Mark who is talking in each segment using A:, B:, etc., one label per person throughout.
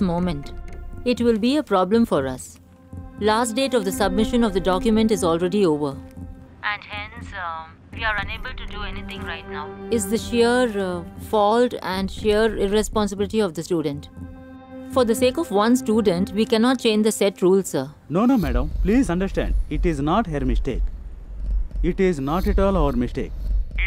A: moment. It will be a problem for us. Last date of the submission of the document is already over. And hence, we are unable to do anything right now. It's the sheer fault and sheer irresponsibility of the student. For the sake of one student, we cannot change the set rules, sir.
B: No, madam. Please understand. It is not her mistake. It is not at all our mistake.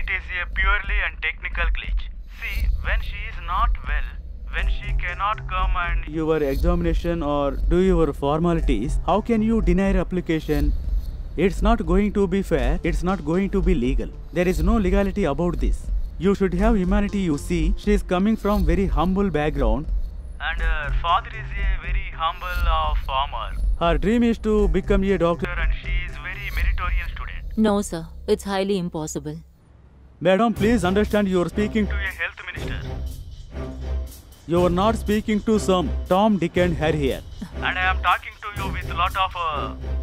B: It is a purely and technical glitch. See, when she is not well, when she cannot come and your examination or do your formalities, how can you deny her application? It's not going to be fair. It's not going to be legal. There is no legality about this. You should have humanity, you see. She is coming from very humble background. And her father is a very humble farmer. Her dream is to become a doctor and she is very meritorious student.
A: No, sir. It's highly impossible.
B: Madam, please understand you are speaking to a health minister. You are not speaking to some Tom, Dick and Harry here. And I am talking to you with a lot of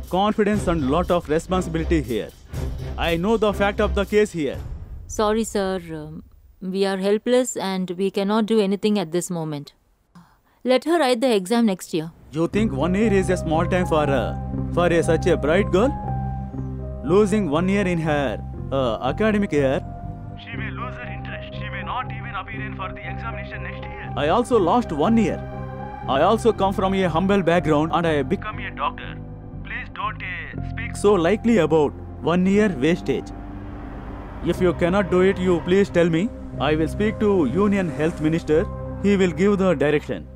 B: confidence and lot of responsibility here. I know the fact of the case here.
A: Sorry, sir. We are helpless and we cannot do anything at this moment. Let her write the exam next year.
B: You think 1 year is a small time for such a bright girl? Losing 1 year in her academic year, she may lose her interest. She may not even appear for the examination next year. I also lost 1 year. I also come from a humble background and I become a doctor. Please don't speak so lightly about 1 year wastage. If you cannot do it, you please tell me. I will speak to Union Health Minister. He will give the direction.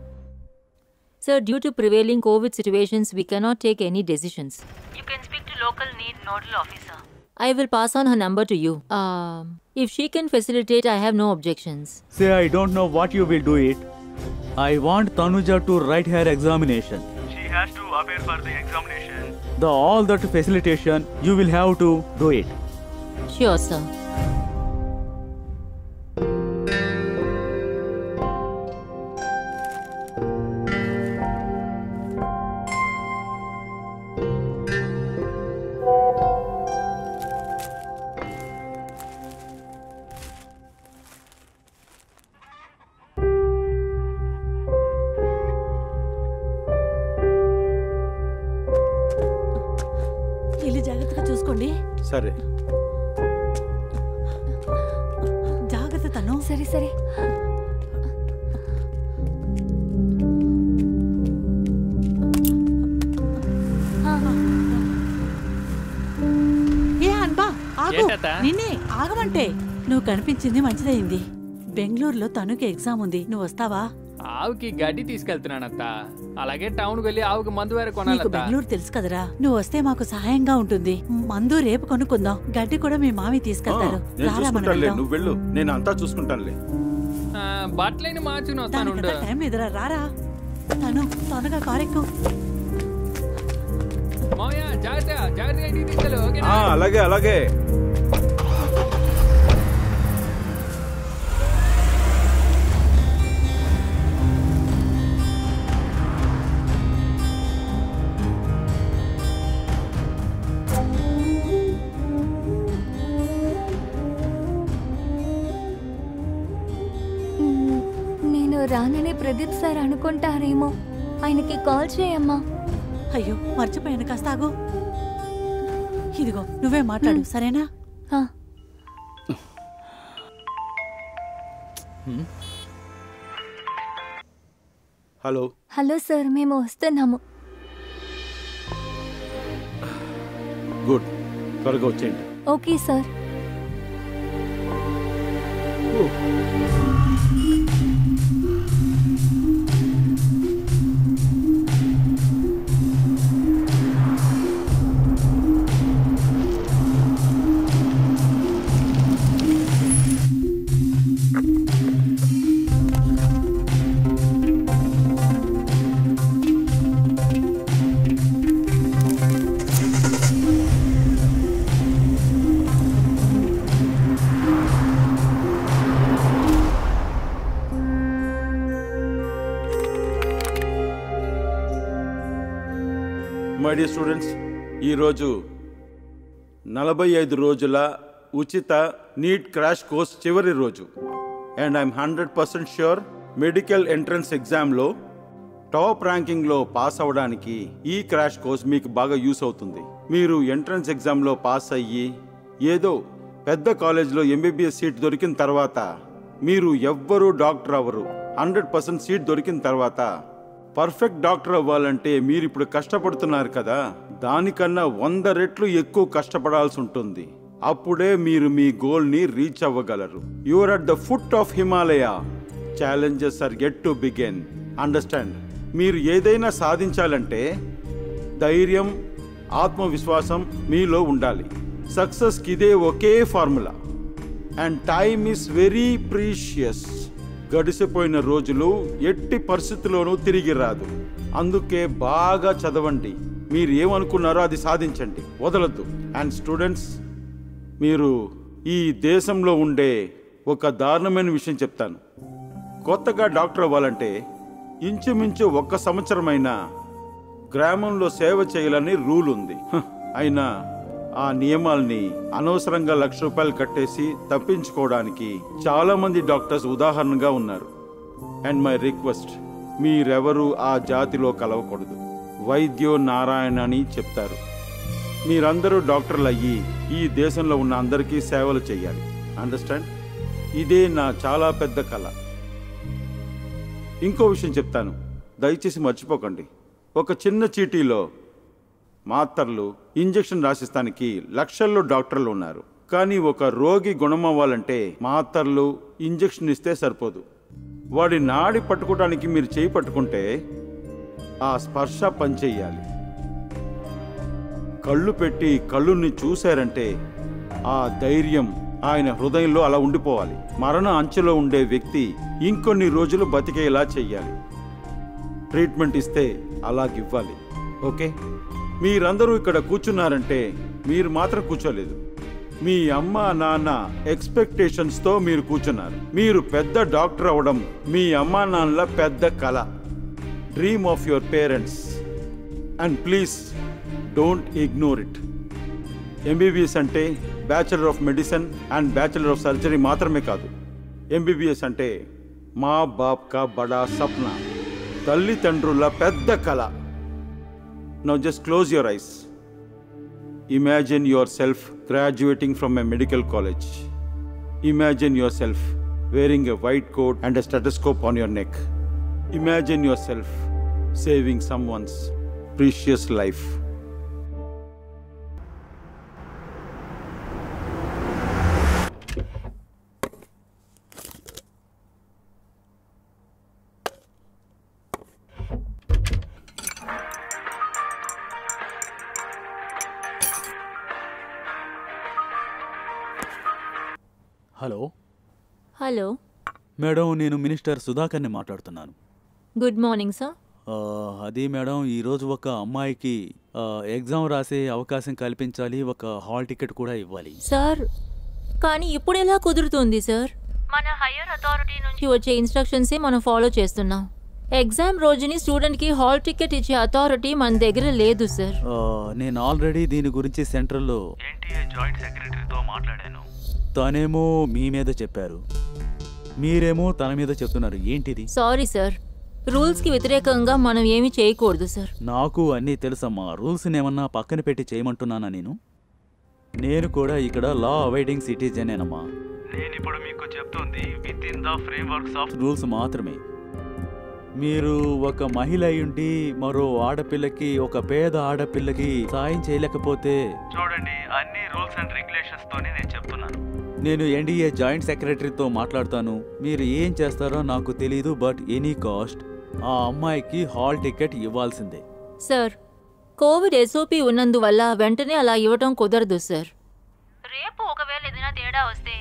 A: Sir, due to prevailing COVID situations, we cannot take any decisions. You can speak to local need nodal officer. I will pass on her number to you. If she can facilitate, I have no objections.
B: Say I don't know what you will do it. I want Tanuja to write her examination. She has to appear for the examination. All that facilitation, you will have to do it.
A: Sure, sir.
C: సరే
D: జాగ్రత్త తను.
E: సరే సరే.
D: ఏ అన్బా ఆగు. నిన్నే ఆగమంటే. నువ్వు కనిపించింది మంచిదైంది. బెంగళూరులో తనుకి ఎగ్జామ్ ఉంది. నువ్వు వస్తావా?
F: ఆవుకి గడ్డి తీసుకెళ్తున్నానత్త. అలాగే టౌన్ వెళ్ళి ఆవుకి మందు వేరే
D: నీకు
F: కొనాలి.
D: బెంగళూరు తెలుసు కదరా. నువ్వు వస్తే మాకు సహాయంగా ఉంటుంది. మందు రేపు కొనుక్కుందాం. గడ్డి కూడా మీ మామి తీసుకెళ్తారు.
C: నువ్వు వెళ్ళు, నేను అంతా చూసుకుంటానులే.
F: బట్టలేని మార్చుకుని వస్తాను.
D: టైం ఎదురా రారా. తను తొందరగా కారెక్కు.
C: అలాగే అలాగే.
E: రానని ప్రదీప్ సార్ అనుకుంటారేమో. ఆయనకి కాల్ చేయమ్మా.
D: అయ్యో మర్చిపోయాను, కాస్త ఆగు. ఇదిగో నువ్వే మాట్లాడు, సరేనా?
C: హలో
E: హలో సార్, మేము వస్తున్నాము.
C: గుడ్, త్వరగా వచ్చేయండి.
E: Okay sir.
C: My dear students, ఈరోజు 45 రోజుల ఉచిత నీట్ క్రాష్ కోర్స్ చివరి రోజు. And I'm 100% sure medical entrance ఎగ్జామ్లో టాప్ ర్యాంకింగ్లో పాస్ అవ్వడానికి ఈ క్రాష్ కోర్స్ మీకు బాగా యూస్ అవుతుంది. మీరు ఎంట్రన్స్ ఎగ్జామ్లో పాస్ అయ్యి ఏదో పెద్ద కాలేజ్లో ఎంబీబీఎస్ సీట్ దొరికిన తర్వాత మీరు ఎవ్వరూ డాక్టర్ అవ్వరు. 100% సీట్ దొరికిన తర్వాత పర్ఫెక్ట్ డాక్టర్ అవ్వాలంటే మీరు ఇప్పుడు కష్టపడుతున్నారు కదా, దానికన్నా 100 రెట్లు ఎక్కువ కష్టపడాల్సి ఉంటుంది. అప్పుడే మీరు మీ గోల్ని రీచ్ అవ్వగలరు. You are at the foot of Himalaya. Challenges are yet to begin. Understand? మీరు ఏదైనా సాధించాలంటే ధైర్యం, ఆత్మవిశ్వాసం మీలో ఉండాలి. సక్సెస్కి ఇదే ఒకే formula. And time is very precious. గడిసిపోయిన రోజులు ఎట్టి పరిస్థితుల్లోనూ తిరిగి రాదు. అందుకే బాగా చదవండి. మీరు ఏమనుకున్నారో అది సాధించండి, వదలద్దు. అండ్ స్టూడెంట్స్, మీరు ఈ దేశంలో ఉండే ఒక దారుణమైన విషయం చెప్తాను. కొత్తగా డాక్టర్ అవ్వాలంటే ఇంచుమించు 1 సంవత్సరమైనా గ్రామంలో సేవ చేయాలని రూల్ ఉంది. అయినా ఆ నియమాల్ని అనవసరంగా ₹1,00,000 కట్టేసి తప్పించుకోవడానికి చాలా మంది డాక్టర్స్ ఉదాహరణగా ఉన్నారు. అండ్ మై రిక్వెస్ట్, మీరెవరూ ఆ జాతిలో కలవకూడదు. వైద్యో నారాయణ అని చెప్తారు. మీరందరూ డాక్టర్లు అయ్యి ఈ దేశంలో ఉన్న అందరికీ సేవలు చేయాలి. అండర్స్టాండ్? ఇదే నా చాలా పెద్ద కళ. ఇంకో విషయం చెప్తాను, దయచేసి మర్చిపోకండి. ఒక చిన్న చీటీలో మాత్రలు, ఇంజెక్షన్ రాసిస్తానికి లక్షల్లో డాక్టర్లు ఉన్నారు. కానీ ఒక రోగి గుణమవ్వాలంటే మాత్రలు, ఇంజెక్షన్ ఇస్తే సరిపోదు. వాడి నాడి పట్టుకోవడానికి మీరు చేయి పట్టుకుంటే ఆ స్పర్శ పనిచేయాలి. కళ్ళు పెట్టి కళ్ళుని చూశారంటే ఆ ధైర్యం ఆయన హృదయంలో అలా ఉండిపోవాలి. మరణ అంచెలో ఉండే వ్యక్తి ఇంకొన్ని రోజులు బతికేలా చెయ్యాలి. ట్రీట్మెంట్ ఇస్తే అలాగివ్వాలి. ఓకే? మీరందరూ ఇక్కడ కూర్చున్నారంటే మీరు మాత్రం కూర్చోలేదు. మీ అమ్మ నాన్న ఎక్స్పెక్టేషన్స్తో మీరు కూర్చున్నారు. మీరు పెద్ద డాక్టర్ అవ్వడం మీ అమ్మా నాన్నల పెద్ద కళ. Dream of your parents. And please don't ignore it. MBBS అంటే bachelor of medicine and bachelor of surgery మాత్రమే కాదు. ఎంబీబీఎస్ అంటే మా బాప్ కా బడా సప్నా, తల్లిదండ్రుల పెద్ద కళ. Now just close your eyes. Imagine yourself graduating from a medical college. Imagine yourself wearing a white coat and a stethoscope on your neck. Imagine yourself saving someone's precious life.
B: Hello.
A: Hello
B: madam, నేను minister సుధాకర్ని మాట్లాడుతున్నాను.
A: Good morning sir.
B: అది madam, ఈరోజు ఒక అమ్మాయికి exam రాసే అవకాశం కల్పించాలి, ఒక హాల్ టికెట్ కూడా ఇవ్వాలి.
A: సార్, కానీ ఇప్పుడు ఎలా కుదురుతుంది సార్? మన హైయర్ అథారిటీ నుంచి వచ్చే ఇన్స్ట్రక్షన్సే మనం ఫాలో చేస్తున్నాం. ఎగ్జామ్ రోజుని స్టూడెంట్కి హాల్ టికెట్ ఇచ్చే అథారిటీ మన దగ్గర లేదు సార్.
B: నేను ఆల్రెడీ దీని గురించి సెంట్రల్లో ఎన్టీఏ జాయింట్ సెక్రటరీతో మాట్లాడాను. తనేమో మీ మీద చెప్పారు, మీరేమో తన మీద చెప్తున్నారు. ఏంటిది?
A: సారీ సార్, రూల్స్కి వ్యతిరేకంగా మనం ఏమీ చేయకూడదు సార్.
B: నాకు అన్నీ తెలుసమ్మా. రూల్స్ని ఏమన్నా పక్కన పెట్టి చేయమంటున్నానా? నేను కూడా ఇక్కడ లా అవాయిడింగ్ సిటిజనేనమ్మా. నేను ఇప్పుడు మీకు చెప్తుంది with in the frameworks of rules మాత్రమే. మీరు ఒక మహిళ అయ్యుండి మరో ఆడపిల్లకి, ఒక పేద ఆడపిల్లకి సాయం చేయలేకపోతే చూడండి, అన్ని రూల్స్ అండ్ రెగ్యులేషన్స్ తోనే నేను చెప్తున్నాను. నేను ఎన్డీఏ జాయింట్ సెక్రటరీతో మాట్లాడతాను. మీరు ఏం చేస్తారో నాకు తెలీదు, బట్ ఎనీ కాస్ట్ ఆ అమ్మాయికి హాల్ టికెట్ ఇవ్వాల్సిందే.
A: సార్, కోవిడ్ ఎస్ఓపి ఉన్నందువల్ల వెంటనే అలా ఇవ్వటం కుదరదు సార్. రేపు ఒకవేళ ఏదైనా తేడా వస్తే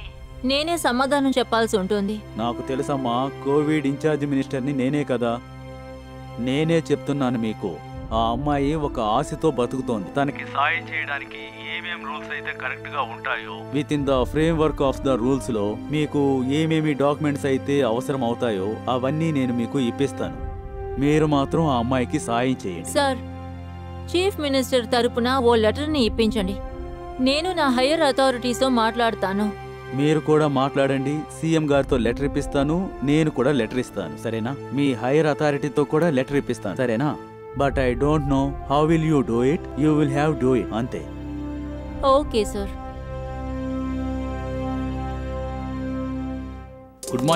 A: నేనే సమాధానం చెప్పాల్సి ఉంటుంది.
B: నాకు తెలుసమ్మా, కోవిడ్ ఇన్ఛార్జ్ మినిస్టర్ని నేనే కదా. నేనే చెప్తున్నాను మీకు, ఆ అమ్మాయి ఒక ఆశతో బతుకుతోంది. తనకి సాయం చేయడానికి ఏమేం రూల్స్ అయితే కరెక్ట్ గా ఉంటాయో with in the frame work of the rules లో మీకు ఏమేమి డాక్యుమెంట్స్ అయితే అవసరం అవుతాయో అవన్నీ నేను మీకు ఇప్పిస్తాను. మీరు మాత్రం ఆ అమ్మాయికి సాయం చేయండి.
A: సార్, చీఫ్ మినిస్టర్ తరపున ఓ లెటర్ని ఇప్పించండి. నేను నా హైయర్ అథారిటీస్తో మాట్లాడతాను.
B: మీరు కూడా మాట్లాడండి. సీఎం గారితో లెటర్ ఇప్పిస్తాను, నేను కూడా లెటర్ ఇస్తాను, సరేనా? మీ హైయర్ అథారిటీతో కూడా లెటర్ ఇప్పిస్తాను, సరేనా? But I don't know how will you do it. You will have do it, అంతే.
A: Okay sir.
F: Good morning.